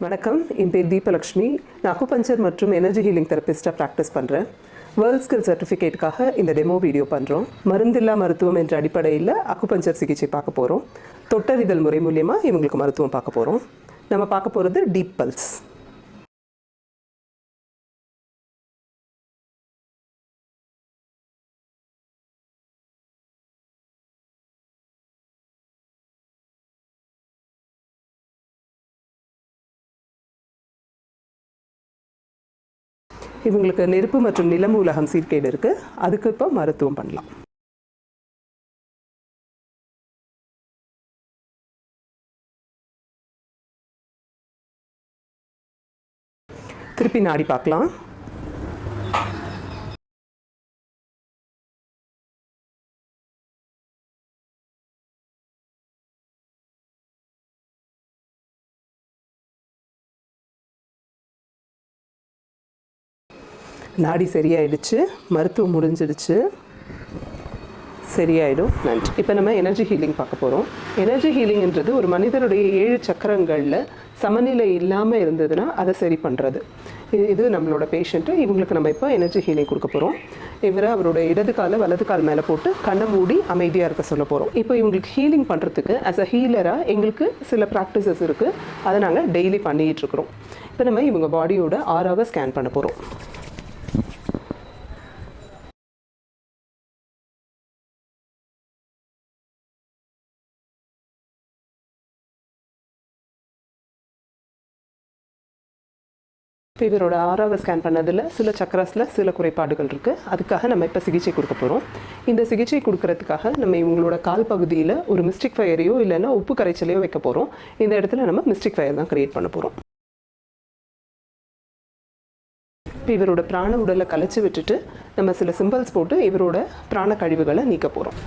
வணக்கம், என் பேர் தீபலக்ஷ்மி. நான் அக்குபஞ்சர் மற்றும் எனர்ஜி ஹீலிங் தெரபிஸ்ட்டாக ப்ராக்டிஸ் பண்ணுறேன். வேர்ல்ட் ஸ்கில் சர்டிஃபிகேட்டுக்காக இந்த டெமோ வீடியோ பண்ணுறோம். மருந்தில்லா மருத்துவம் என்ற அடிப்படையில் அக்குபஞ்சர் சிகிச்சை பார்க்க போகிறோம். தொட்டறிதல் முறை மூலியமாக இவங்களுக்கு மருத்துவம் பார்க்க போகிறோம். நம்ம பார்க்க போகிறது டீப் பல்ஸ். இவங்களுக்கு நெருப்பு மற்றும் நிலமூலகம் சீர்கேடு இருக்குது. அதுக்கு இப்போ மருத்துவம் பண்ணலாம். திருப்பி நாடி பார்க்கலாம். நாடி சரியாயிடுச்சு, மருத்துவம் முடிஞ்சிடுச்சு, சரியாயிடும். நன்றி. இப்போ நம்ம எனர்ஜி ஹீலிங் பார்க்க போகிறோம். எனர்ஜி ஹீலிங்ன்றது ஒரு மனிதனுடைய 7 சக்கரங்களில் சமநிலை இல்லாமல் இருந்ததுன்னா அதை சரி பண்ணுறது. இது நம்மளோட பேஷண்ட்டு. இவங்களுக்கு நம்ம இப்போ எனர்ஜி ஹீலிங் கொடுக்க போகிறோம். இவரை அவரோட இடது காலை வலது கால் மேலே போட்டு கண்ணை மூடி அமைதியாக இருக்க சொல்ல போகிறோம். இப்போ இவங்களுக்கு ஹீலிங் பண்ணுறதுக்கு ஆஸ் அ ஹீலராக எங்களுக்கு சில ப்ராக்டிசஸ் இருக்குது. அதை நாங்கள் டெய்லி பண்ணிகிட்ருக்குறோம். இப்போ நம்ம இவங்க பாடியோட ஆறாவை ஸ்கேன் பண்ண போகிறோம். இப்போ இவரோட ஆறாவை ஸ்கேன் பண்ணதில் சில சக்கராஸில் சில குறைபாடுகள் இருக்குது. அதுக்காக நம்ம இப்போ சிகிச்சை கொடுக்க போகிறோம். இந்த சிகிச்சை கொடுக்கறதுக்காக நம்ம இவங்களோட கால் பகுதியில் ஒரு மிஸ்டிக் ஃபயரையோ இல்லைன்னா உப்பு கரைச்சலையோ வைக்க போகிறோம். இந்த இடத்துல நம்ம மிஸ்டிக் ஃபயர் தான் க்ரியேட் பண்ண போகிறோம். இப்போ இவரோட பிராண உடலை கலைச்சி விட்டுட்டு நம்ம சில சிம்பிள்ஸ் போட்டு இவரோட பிராண கழிவுகளை நீக்க போகிறோம்.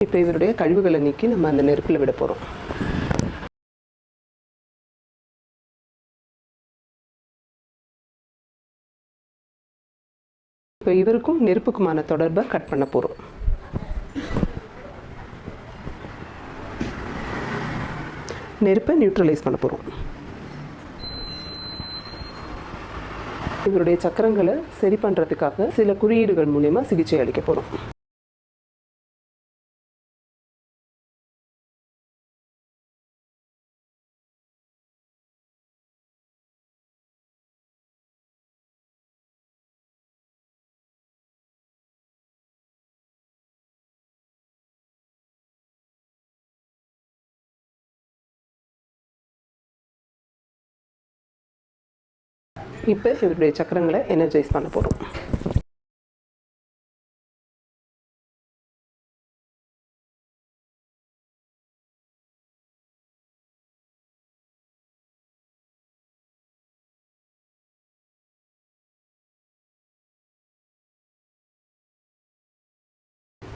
இப்போ இவருடைய கழிவுகளை நீக்கி நம்ம அந்த நெருப்பில் விட போகிறோம். இப்போ இவருக்கும் நெருப்புக்குமான தொடர்பை கட் பண்ண போகிறோம். நெருப்பை நியூட்ரலைஸ் பண்ண போகிறோம். இவருடைய சக்கரங்களை சரி பண்ணுறதுக்காக சில குறியீடுகள் மூலமா சிகிச்சை அளிக்க போகிறோம். இப்போ இவருடைய சக்கரங்களை எனர்ஜைஸ் பண்ண போகிறோம்.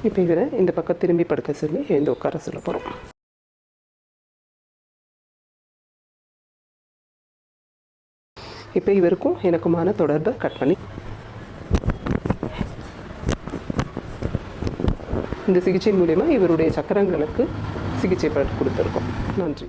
இப்போ இவரை இந்த பக்கம் திரும்பி படுக்க சொல்லி எழுந்து உட்கார சொல்ல போகிறோம். இப்போ இவருக்கும் எனக்குமான தொடர்பை கட் பண்ணி இந்த சிகிச்சை மூலமா இவருடைய சக்கரங்களுக்கு சிகிச்சை கொடுத்துருக்கோம். நன்றி.